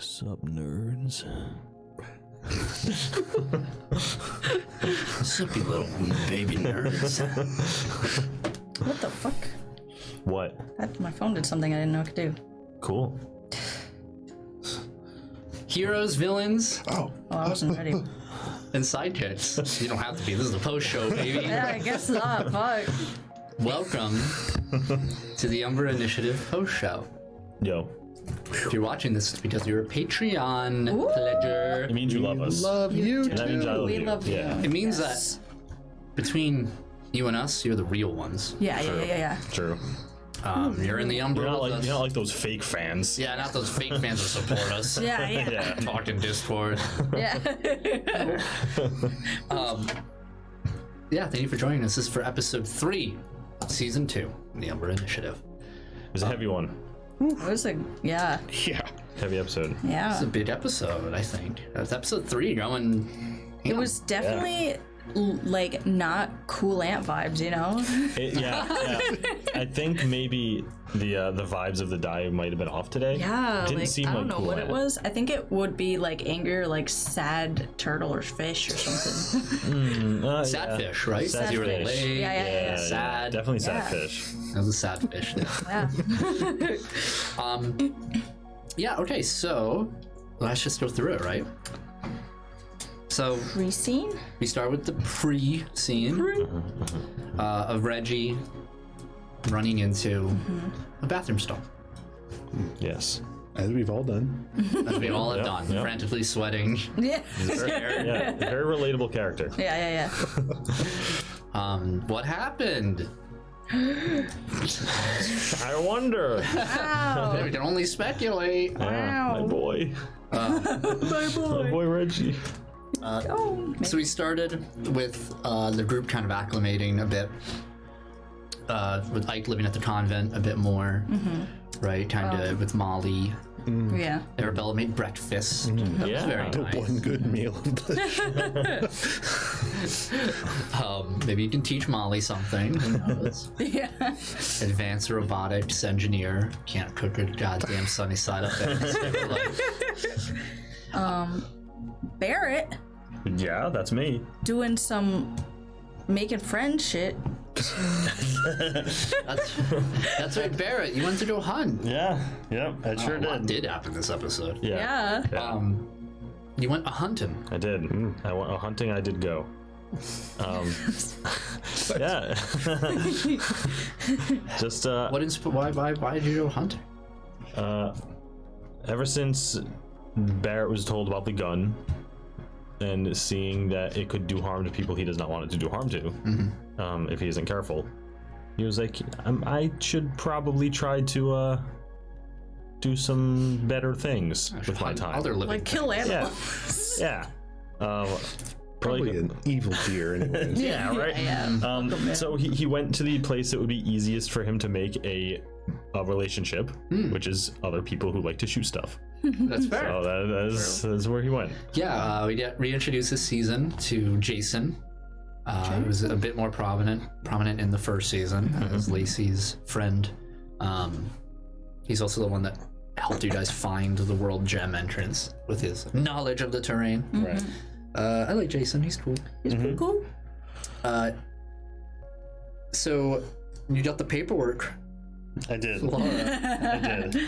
Sup, nerds? Sup, you little baby nerds. What the fuck? What? My phone did something I didn't know it could do. Cool. Heroes, villains, Oh, I wasn't ready. and sidekicks. You don't have to be. This is a post show, baby. Yeah, I guess not. Fuck. Welcome to the Umber Initiative post show. Yo. If you're watching this, it's because you're a Patreon Ooh. pledger. It means you love us. Love you And that means I love We you. love you. Yeah. It means Yes. that between you and us, you're the real ones. Yeah. True. You're in the Umber You're not with like us. you're not like those fake fans. Yeah, not those fake fans that support us. Yeah. Yeah. Talk in Discord. Yeah. Yeah, thank you for joining us. This is for episode 3, season 2, the Umber Initiative. It was a heavy one. It was a Yeah. Heavy episode. yeah. It's a big episode, I think. It's episode 3 going. It was definitely like not cool ant vibes, you know? Yeah. I think maybe the vibes of the dive might have been off today. Yeah, Didn't like seem I don't like know cool what ant. it was. I think it would be like anger, like sad turtle or fish or something. Sad yeah. fish, right? Sad You were fish. late. Yeah. Sad. Definitely sad Yeah. fish. That was a sad fish. Yeah. Yeah, okay, so let's just go through it, right? So Pre-scene? we start with the pre-scene of Reggie running into a bathroom stall. Yes. As we've all done. As we all have Yep, done, yep. frantically sweating. Yeah. Yeah. Very relatable character. Yeah. What happened? I wonder. Wow. We can only speculate. Yeah, my boy. My My boy Reggie. Oh. So we started with the group kind of acclimating a bit, with Ike living at the convent a bit more, right? Kind of with Molly. Yeah. Arabella made breakfast. That was Yeah. very The nice. one good meal. Maybe you can teach Molly something. Who knows? Yeah. Advanced robotics engineer. Can't cook a goddamn sunny side up there. Like, Barrett Yeah, that's me. doing some making friends shit. that's right, Barrett. You went to go hunt. Yeah. Yep. I sure A lot did. did happen this episode. Yeah. You went a hunting. I did. I went hunting. I did go. Yeah. Just Why did you go hunting? ever since Barrett was told about the gun and seeing that it could do harm to people he does not want it to do harm to, if he isn't careful, he was like, I should probably try to do some better things with my Hunt time. Other living Like kill things. animals. Yeah. Probably an evil deer anyways. Yeah, right. Yeah. So he went to the place that would be easiest for him to make a relationship, which is other people who like to shoot stuff. That's fair. So that is where he went. Yeah, we reintroduced this season to Jason. He was a bit more prominent in the first season as Lacey's friend. He's also the one that helped you guys find the world gem entrance with his knowledge of the terrain. Right. I like Jason. He's cool. He's pretty cool. So you got the paperwork. I did. Laura I did.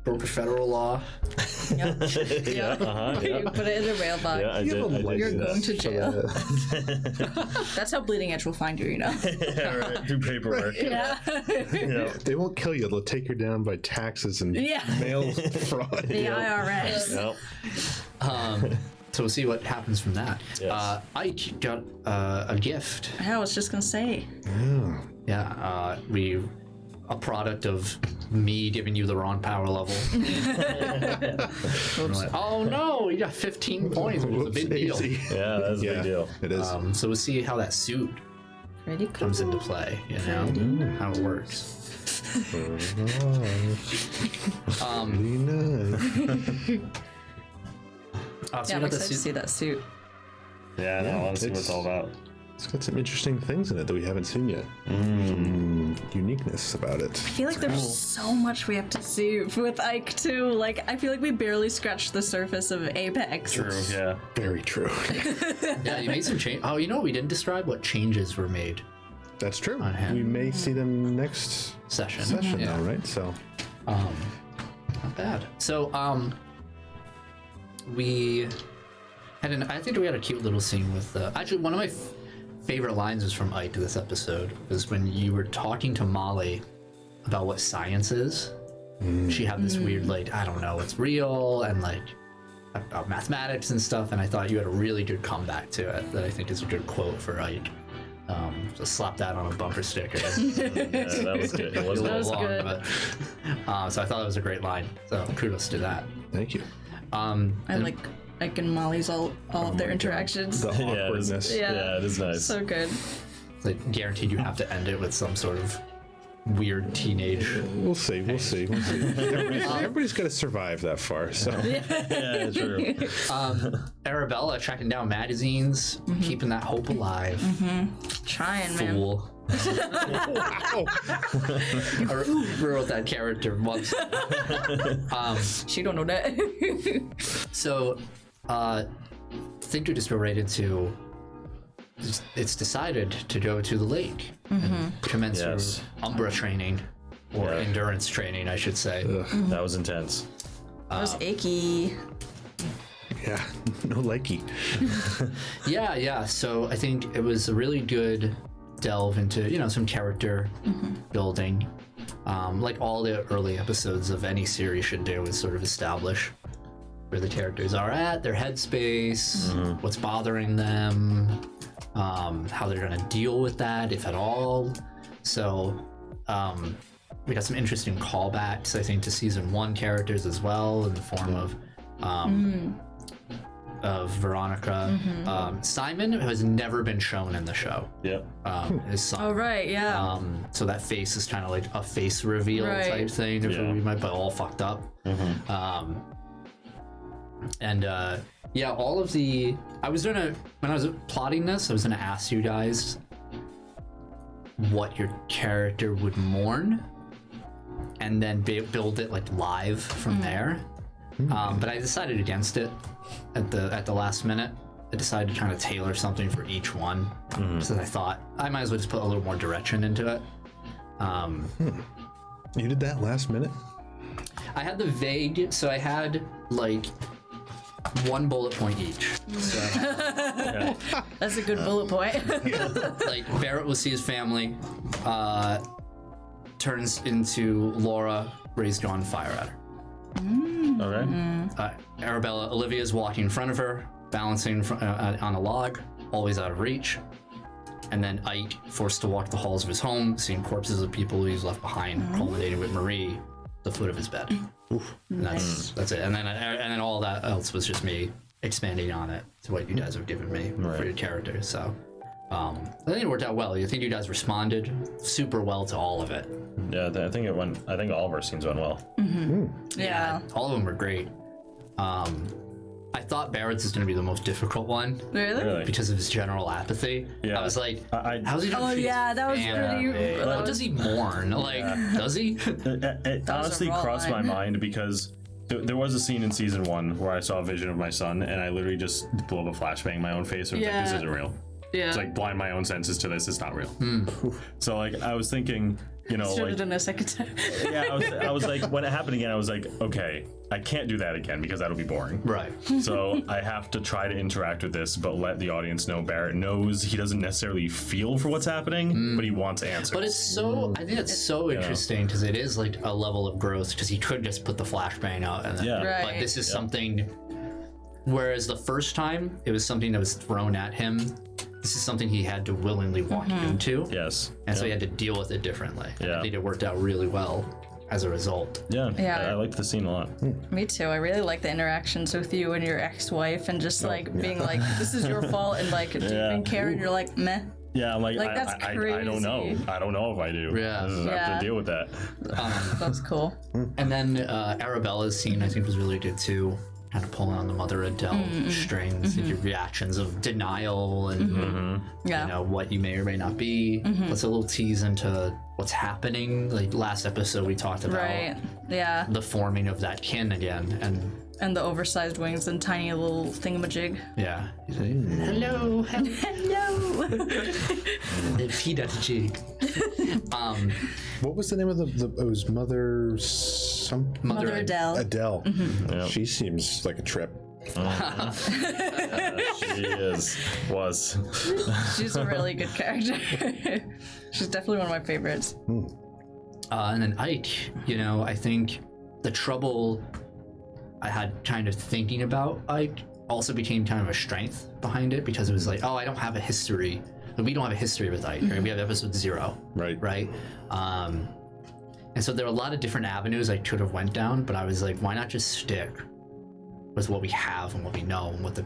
broke a federal law. Yep. Yeah. Yeah. You put it in the mailbox. Yeah, I You did. have a I did You're do going that. to jail. That's how Bleeding Edge will find you, you know? Yeah, right. Do paperwork. Yeah. Yeah. They won't kill you. They'll take you down by taxes and Yeah. mail fraud. The IRS. Yep. So we'll see what happens from that. Yes. Ike got a gift. I was just gonna say. Yeah, a product of me giving you the wrong power level. Like, oh no, you got 15 points. It's a big deal. Easy. Yeah, that's a big deal. It is. So we'll see how that suit Pretty cool. comes into play. You know how it works. Pretty nice. So Yeah, you I'm got the excited to suit. see that suit. Yeah, no, I want to see what it's- it's all about. It's got some interesting things in it that we haven't seen yet. Some uniqueness about it. I feel like there's so much we have to see with Ike too. Like I feel like we barely scratched the surface of Apex. True. Yeah. Very true. Yeah, you made some change. Oh, you know, we didn't describe what changes were made That's true. On him. We may see them next session. session Yeah. now, right? So Not bad. So, we had I think we had a cute little scene with, actually one of my favorite lines was from Ike this episode, was when you were talking to Molly about what science is. She had this weird, like, I don't know, it's real, and like, about mathematics and stuff, and I thought you had a really good comeback to it that I think is a good quote for Ike. So slap that on a bumper sticker. Yeah, that was good. It was a That little was long. good. But, so I thought it was a great line. So kudos to that. thank you. I like Ike and Molly's all of their interactions. The Yeah, it is, awkwardness. yeah, it is nice. So good. Like, guaranteed you have to end it with some sort of weird teenage. We'll see. We'll see. We'll see. Everybody's got to survive that far. So Yeah, true. Arabella tracking down magazines, keeping that hope alive. Trying, man. Fool. wow. I wrote that character once. She don't know that. So, I think we just go right into. It's decided to go to the lake and commence Yes. Umbra training, or Yeah. endurance training, I should say. That was intense. That was achy. Yeah. No likey. Yeah. So I think it was a really good delve into, some character building. Like all the early episodes of any series should do, is sort of establish where the characters are at, their headspace, what's bothering them, how they're going to deal with that, if at all. So we got some interesting callbacks, I think, to season 1 characters as well, in the form of Veronica. Simon has never been shown in the show. Yep. His son. Oh right, yeah. So that face is kind of like a face reveal Right. type thing, if Yeah. we might, but all fucked up. All of the. When I was plotting this, I was gonna ask you guys what your character would mourn, and then build it like live from there. But I decided against it at the last minute. I decided to kind of tailor something for each one, so I thought I might as well just put a little more direction into it. You did that last minute? I had the vague, so I had like one bullet point each. So I That's a good bullet point. had, like, Barrett will see his family, turns into Laura raised on fire at her. Okay. Arabella, Olivia's walking in front of her, balancing on a log, always out of reach. And then Ike, forced to walk the halls of his home, seeing corpses of people he's left behind, culminating with Marie, the foot of his bed. And that's it. And then all that else was just me expanding on it to what you guys have given me for your characters. So I think it worked out well. I think you guys responded super well to all of it. Yeah, I think it went. I think all of our scenes went well. Yeah. All of them were great. I thought Barrett's is going to be the most difficult one Really? Really. because of his general apathy. Yeah. I was like, I- how's he gonna Oh treat yeah, his that was family? pretty. that What was- does he mourn? Like, does he? It was a honestly raw crossed my line. mind because there was a scene in season 1 where I saw a vision of my son, and I literally just blew up a flashbang in my own face. And was like, this Yeah. isn't real. Yeah. It's like blind my own senses to this. It's not real. So like I was thinking, Should have like, done a second time. yeah, I was like, when it happened again, I was like, okay, I can't do that again because that'll be boring. Right. So I have to try to interact with this, but let the audience know Barrett knows he doesn't necessarily feel for what's happening, but he wants answers. But it's so, I think it's so interesting because it is like a level of growth, because he could just put the flashbang out and then, Yeah. Right. but this is something, whereas the first time it was something that was thrown at him, this is something he had to willingly walk into. Yes. And so he had to deal with it differently. And Yeah. I think it worked out really well as a result. Yeah. Yeah. I liked the scene a lot. Me too. I really like the interactions with you and your ex-wife, and just like being like, "This is your fault," and like, do you Yeah. even care? And you're like, "Meh." Yeah, I'm like, Like, that's I don't know. crazy. I don't know if I do. Yeah. I have Yeah. to deal with that. That was cool. And then Arabella's scene, I think, was really good too. kind of pulling on the Mother Adele strings, your reactions of denial and Yeah. you know what you may or may not be. Let's a little tease into what's happening. Like last episode, we talked about Right. Yeah. the forming of that kin again, And the oversized wings and tiny little thingamajig. yeah. Hello, Hello. the peanut jig. What was the name of it was Mother Mother Adele. Adele. Yep. She seems like a trip. She was. She's a really good character. She's definitely one of my favorites. And then Ike, you know, I think the trouble I had kind of thinking about Ike also became kind of a strength behind it, because it was like, oh, I don't have a history. We don't have a history with Ike, right? We have episode 0, Right. right? And so there are a lot of different avenues I could have went down, but I was like, why not just stick with what we have and what we know and what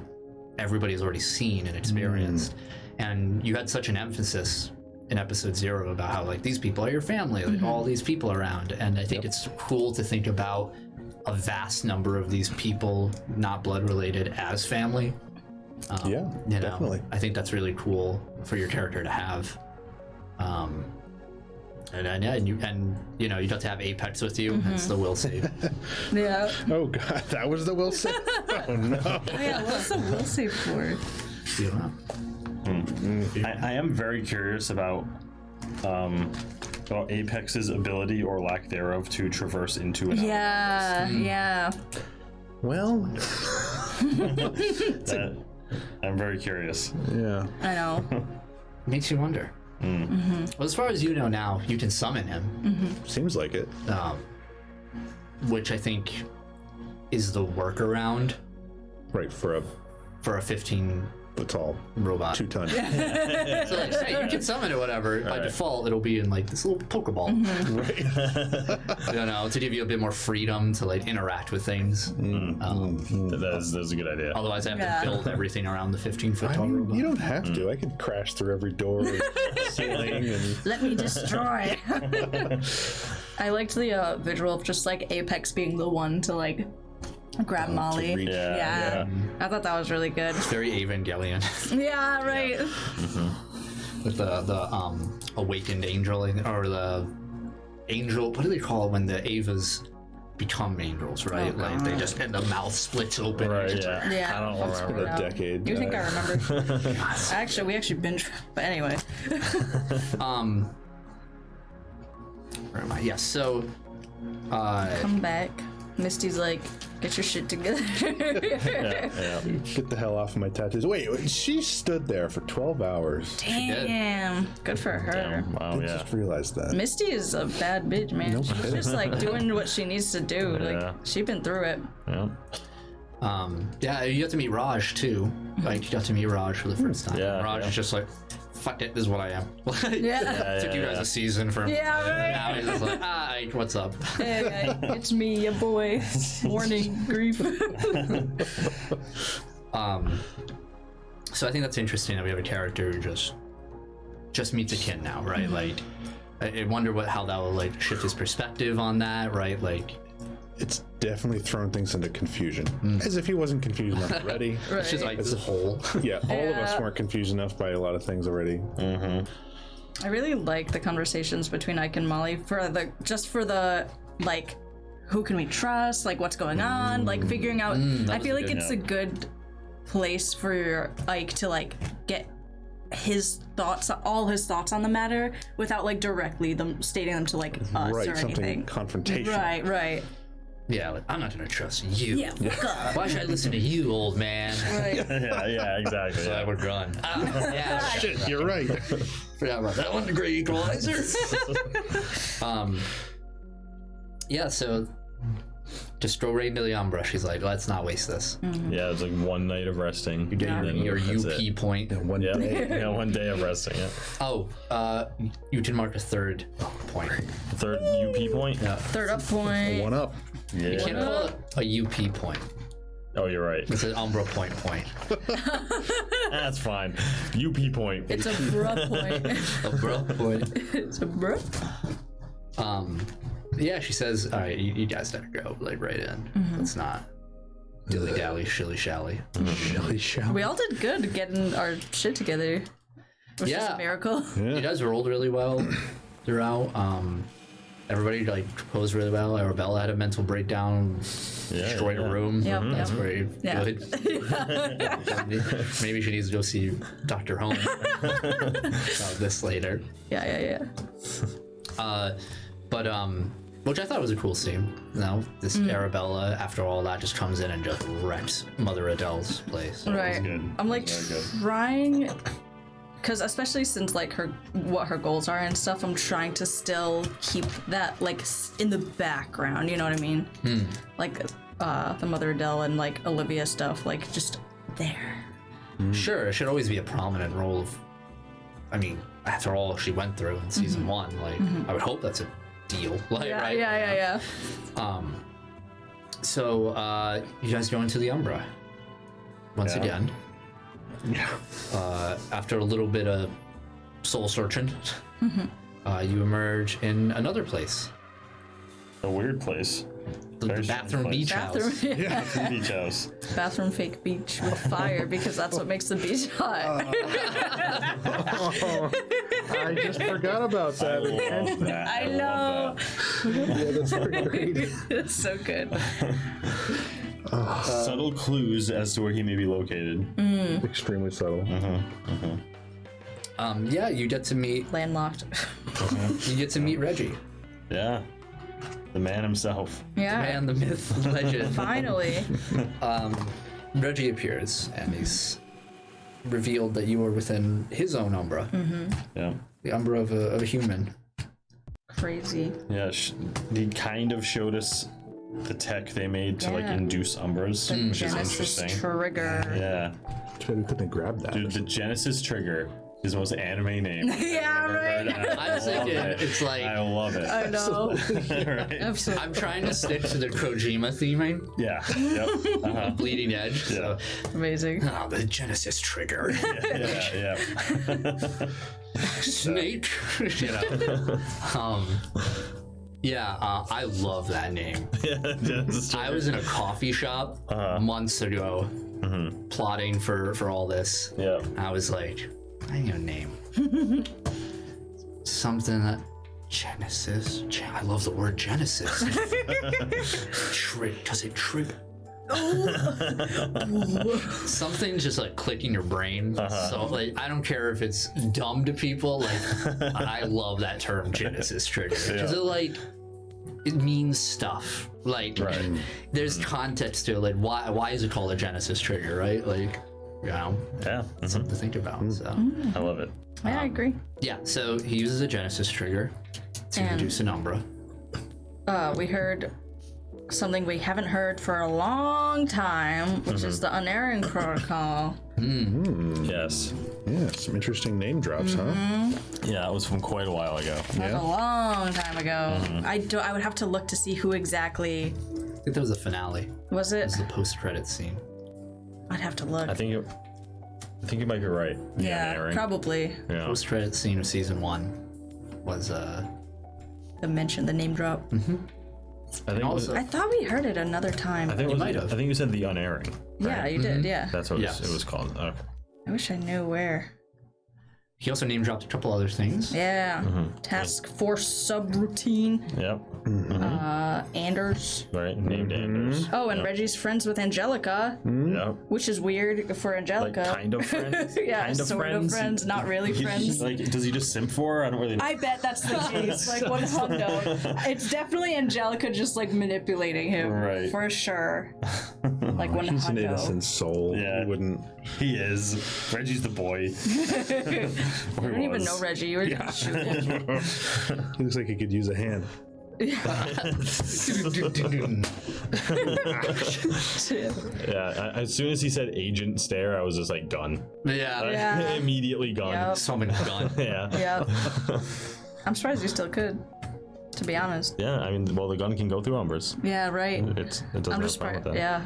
everybody's already seen and experienced. And you had such an emphasis in episode 0 about how like these people are your family, like all these people around. And I think it's cool to think about a vast number of these people, not blood related, as family. Yeah, You know, definitely. I think that's really cool for your character to have. And you know, you got to have Apex with you. That's the will save. Yeah. Oh god, that was the will save. Oh no. Oh, yeah, what's the will save for? You know? I am very curious about Apex's ability or lack thereof to traverse into an Yeah, yeah. Well, I'm very curious. yeah. I know. Makes you wonder. Well, as far as you know now, you can summon him, Seems like it. which I think is the workaround Right, for a for a 15 foot tall robot. 2-ton. So like, hey, you can summon it, whatever. By default, it'll be in like this little Pokeball. Right. I don't know, to give you a bit more freedom to like interact with things. That's a good idea. Otherwise, I have Yeah. to build everything around the 15-foot I tall mean, robot. you don't have to. I could crash through every door, ceiling, and Let me destroy. I liked the visual of just like Apex being the one to like grab Molly. reach. Yeah. I thought that was really good. Very Evangelion. Yeah, right. With the awakened angel, or the angel. What do they call it when the Avas become angels? Right, Oh, like they just and the mouth splits open. Right, It's yeah. Yeah. I don't That's remember. Yeah. a decade. You think I remember? Actually, we actually binge. But anyway. Where am I? Yes. So, Come back. Misty's like, get your shit together. Yeah. Get the hell off of my tattoos. Wait, she stood there for 12 hours. Damn. Good for her. Damn. Wow, I yeah. just realized that. Misty is a bad bitch, man. No She's kidding. just like doing what she needs to do. Yeah. Like she been through it. Yeah. yeah, you got to meet Raj too. Like you got to meet Raj for the first time. Yeah, Raj yeah. is just like, fuck it, this is what I am. Yeah. Took you guys a season for. Yeah, right. Now he's just like, Ike, what's up? Hey, it's me, your boy. Warning, grief. So I think that's interesting that we have a character who just meets a kin now, right? Like, I wonder how that will like shift his perspective on that, right? Like, It's definitely thrown things into confusion. As if he wasn't confused enough already. it's just Right. like this whole. Yeah, all of us Yeah. weren't confused enough by a lot of things already. I really like the conversations between Ike and Molly for the like, who can we trust? Like, what's going on? Like, figuring out. I feel like good it's a note. good place for Ike to like get his thoughts, all his thoughts on the matter, without like directly them stating them to like us Right, or something anything. confrontational. Right. Yeah, like, I'm not gonna trust you. Yeah. Fuck off. Why should I listen to you, old man? Right. Yeah, exactly. So I Yeah. would run. Yeah, Shit, you're right. forgot about that one. The great equalizer. Yeah, so just go right into the Umbra. She's like, let's not waste this. Yeah, it's like one night of resting. You get and then your that's UP it. point. One Yeah, day. yeah, 1 day of resting. Yeah. Oh, you can mark a third point. Third UP point. Yeah. Third up point. One up. You can't Yeah. call it a UP point. Oh, you're right. It's an Umbra point. That's fine. UP point. It's a bruh point. A bro point. It's a bruh. Yeah, she says, all right, you guys gotta go, like, right in. Let's not dilly dally, shilly shally. Shilly shall. We all did good getting our shit together, which is Yeah. a miracle. You guys rolled really well throughout. Everybody like posed really well. Arabella had a mental breakdown, destroyed a room. Yep, That's yep. very Yeah. good. Maybe she needs to go see Dr. Home about this later. Yeah. But which I thought was a cool scene. You know, this Arabella, after all that, just comes in and just wrecks Mother Adele's place. Right. good. I'm like Very good. trying, because especially since like what her goals are and stuff, I'm trying to still keep that like in the background. You know what I mean? Like the Mother Adele and like Olivia stuff, like just there. Sure, it should always be a prominent role of. I mean, after all she went through in season one, like I would hope that's a deal. Like, right? Yeah. So you guys go into the Umbra once Yeah. again. After a little bit of soul searching, you emerge in another place, A weird place. the Very bathroom strange beach Bathroom, house. yeah. Beach house. Bathroom fake beach with fire because that's what makes the beach hot. I just forgot about that. Love that. I love know. Yeah, that's pretty great. It's so good. that. Subtle clues as to where he may be located. Extremely subtle. Yeah, you get to meet Landlocked. Reggie, Yeah. The man himself. Yeah. man, the myth, the legend. Finally. Reggie appears and he's revealed that you are within his own Umbra, Yeah. the Umbra of a human. Crazy. Yeah. He kind of showed us the tech they made to like Yeah. induce Umbras, which is Genesis interesting. trigger. Yeah. Too bad we couldn't have grabbed that. Dude, the Genesis trigger is the most anime name. Yeah, right. I was thinking, it's like I love it. I know. right? Absolutely. I'm trying to stick to the Kojima theming, Yeah. Yep. Uh-huh. bleeding edge. So, Amazing. oh, the Genesis trigger, Yeah. Snake. You know. I love that name. Genesis I trigger. was in a coffee shop months ago, plotting for all this. Yeah. I was like, I need a name. Something that Genesis. I love the word Genesis. Does it trigger? Something's just like clicking your brain. So like, I don't care if it's dumb to people. Like, I love that term Genesis trigger because it means stuff. Like, there's context to it. Like, why is it called a Genesis trigger? Right? Like, you know, Yeah. something to think about. So. I love it. Yeah, I agree. Yeah, so he uses a Genesis trigger to And- induce an Umbra. We heard something we haven't heard for a long time, which is the unerring protocol. Yes. Yeah, some interesting name drops, huh? Yeah, it was from quite a while ago. That was a long time ago. I would have to look to see who exactly I think that was the finale. was it. It was the post-credit scene. I'd have to look. I think you might be right. yeah, Aaron. probably. Yeah. Post-credit scene of season 1 was The mention, the name drop. I think also- I thought we heard it another time. I think it was, might have. I think you said the unerring. Yeah, you did. Yeah. That's what Yes. it was called. Okay. I wish I knew where. he also name dropped a couple other things. Yeah. Task Force subroutine. Yep. Anders. Right. Named Anders. Oh, and Reggie's friends with Angelica, Yep. which is weird for Like Angelica. kind of friends. yeah, kind of sort friends. of friends, not really friends. Like, does he just simp for her? I don't really know. I bet that's the case. Like one hundo. It's definitely Angelica just like manipulating him. Right. For sure. Like one He's an hundo. innocent soul. Yeah. He wouldn't. He is. Reggie's the boy. I don't even know Reggie. You were just shooting. He looks like he could use a hand. Yeah. As soon as he said agent stare, I was just like gun. Yeah. Yeah. Immediately gun. Yep. Summon gun. Yeah. Yep. I'm surprised you still could, to be honest. Yeah. I mean, well, the gun can go through umbers. Yeah, right. It doesn't I'm have just a problem surprised. with that. Yeah.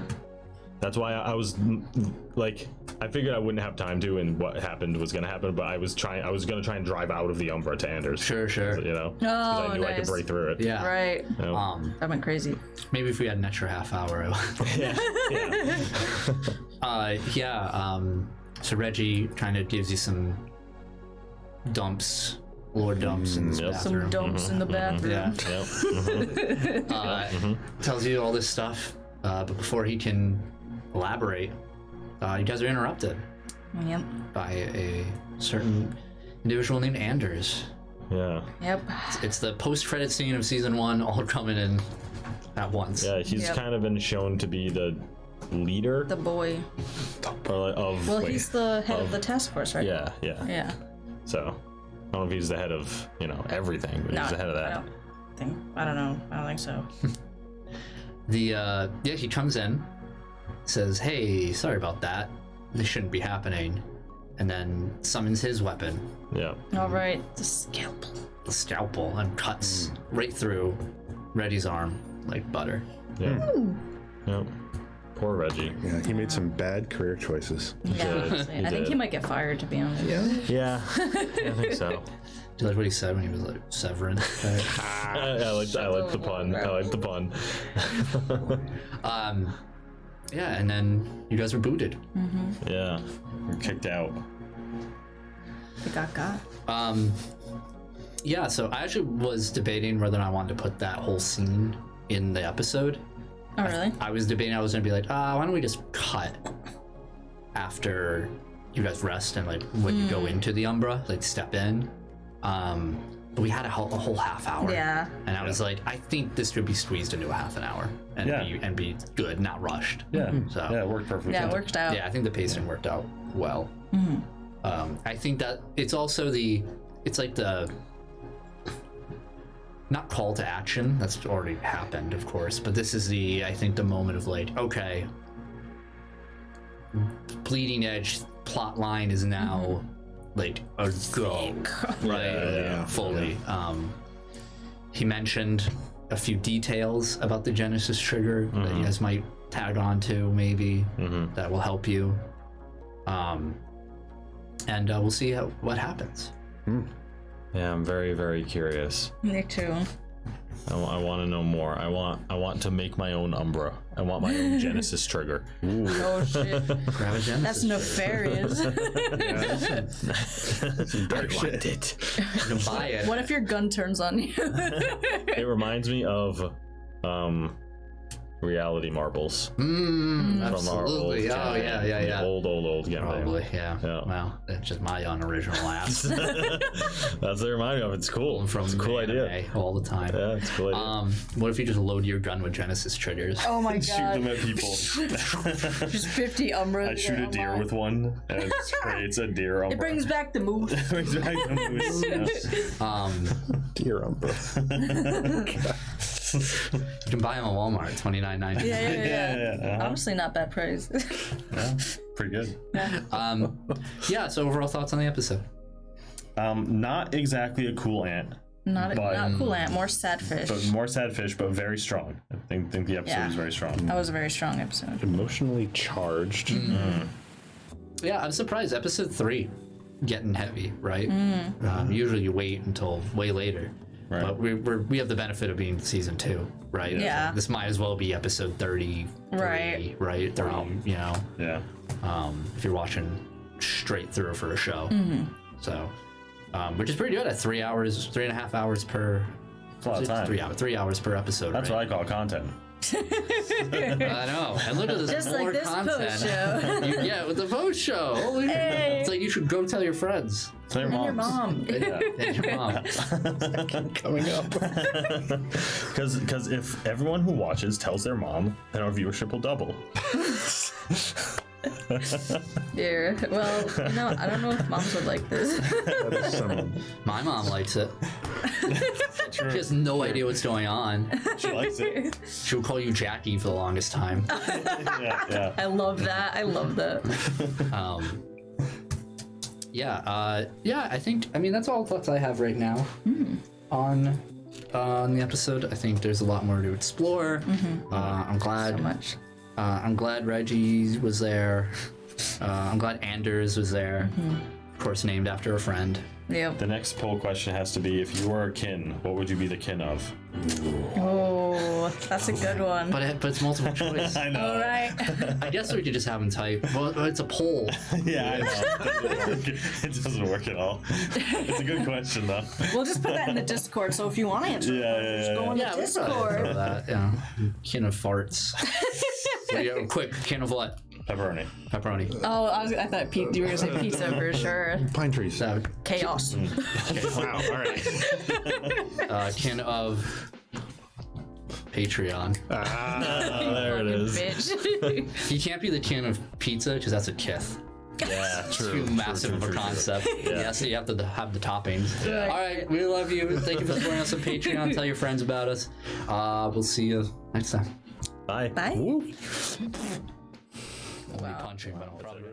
That's why I was like, I figured I wouldn't have time to, and what happened was gonna happen. But I was gonna try and drive out of the Umbra to Anders. Sure. You know, 'cause I knew I could nice. break through it. Yeah. Right. You know? That went crazy. Maybe if we had an extra half hour. So Reggie kind of gives you some dumps, lore dumps in this Yep. Some bathroom. dumps in the bathroom. Yeah. Tells you all this stuff, but before he can elaborate, you guys are interrupted Yep. by a certain individual named Anders. Yeah. Yep. It's the post-credit scene of season 1, all coming in at once. Yeah. He's Yep. kind of been shown to be the leader The boy. or like, of. Well, wait, he's the head of the task force, right? Yeah. Yeah. So I don't know if he's the head of everything, but he's the head of that. I don't know. I don't think so. He comes in, says, "Hey, sorry about that. This shouldn't be happening," and then summons his weapon, Yeah. All right. The scalpel. the scalpel, and cuts right through Reddy's arm like butter. Yeah. Yep. Poor Reggie. Yeah, he made some bad career choices. Yeah. did. honestly. He I think did. he might get fired, to be honest. Yeah. I think so. Do you like what he said when he was like Severin? I like the pun. I like the pun. Yeah, and then you guys were booted. Yeah. We're kicked out. He got. Yeah, so I actually was debating whether or not I wanted to put that whole scene in the episode. Oh, really? I was debating, I was gonna be like, why don't we just cut after you guys rest and like when you go into the Umbra, like step in. But we had a whole half hour. Yeah. And I was like, I think this could be squeezed into a half an hour and be good, not rushed. Yeah. So Yeah, it worked perfectly. Yeah, it worked out. yeah, I think the pacing worked out well. I think that it's also it's like the not call to action, that's already happened, of course, but this is I think the moment of like, okay, Bleeding Edge plot line is now like a go, right? Yeah. Fully. He mentioned a few details about the Genesis trigger that you guys might tag on to, maybe, that will help you. And we'll see what happens. Yeah, I'm very, very curious. Me too. I want to know more. I want to make my own Umbra. I want my own Genesis trigger. Oh shit. Grab a Genesis That's trigger. nefarious. Dark shit. You can buy it. What if your gun turns on you? It reminds me of Reality Marbles from our old Absolutely. Oh, game. yeah. Old game. Probably, yeah. Yeah. Well, that's just my unoriginal ass. That's what it reminded me of. It's cool. From It's a cool idea. anime all the time. Yeah, it's a cool idea. What if you just load your gun with Genesis triggers? Oh my Shoot them god. at people. Just 50 Umbras. I shoot a deer with one, and it creates a deer Umbra. It brings back the moose. Brings back the moose. Dear Umbra. You can buy them at Walmart, $29.99. Yeah. Yeah. Honestly, not bad price. Yeah, pretty good. Yeah, so overall thoughts on the episode? Not exactly a cool ant, Not But- cool ant, more sad fish. but more sad fish, but very strong. I think the episode Yeah. was very strong. That was a very strong episode. Emotionally charged. Yeah, I'm surprised. Episode 3 getting heavy, right? Usually you wait until way later. Right. But we have the benefit of being season 2, right? Yeah. This might as well be episode 30, Right. right? 30, you know, Yeah. if you're watching straight through for a show. So, which is pretty good at 3.5 hours per. It's a lot of time. 3 hours per episode. That's right? what I call content. I know. And look at this. Just more like this content. post show. Yeah, with the post show. Holy Hey. It's like you should go tell your friends. Tell your And your moms. mom. Yeah, and your mom. Coming up. Because if everyone who watches tells their mom, then our viewership will double. Dear. Well, I don't know if moms would like this. That is some My mom likes it. She has no idea what's going on. She likes it. She'll call you Jackie for the longest time. Yeah. I love that. I love that. I mean that's all the thoughts I have right now on the episode. I think there's a lot more to explore. I'm glad So much. I'm glad Reggie was there. I'm glad Anders was there. Of course, named after a friend. Yep. The next poll question has to be: if you were a kin, what would you be the kin of? Oh, that's a good one. But it's multiple choice. I know. All right. I guess we could just have him type. Well, it's a poll. Yeah, I know. It doesn't work at all. It's a good question, though. We'll just put that in the Discord. So if you want to answer, just go on the we probably Discord. throw that. Yeah. Kin of farts. Yeah, quick. Kin of what? Pepperoni. Pepperoni. Oh, I thought Pete, you were gonna say pizza for sure. Pine trees. Chaos. Wow. All right. Kin of Patreon. There it is. Bitch. He can't be the kin of pizza because that's a kith. Yeah, true. Too massive of a concept. Yeah, so you have to have the toppings. Yeah. All right, we love you. Thank you for supporting us on Patreon. Tell your friends about us. We'll see you next time. Bye. Bye. We'll be punching, but I'm probably.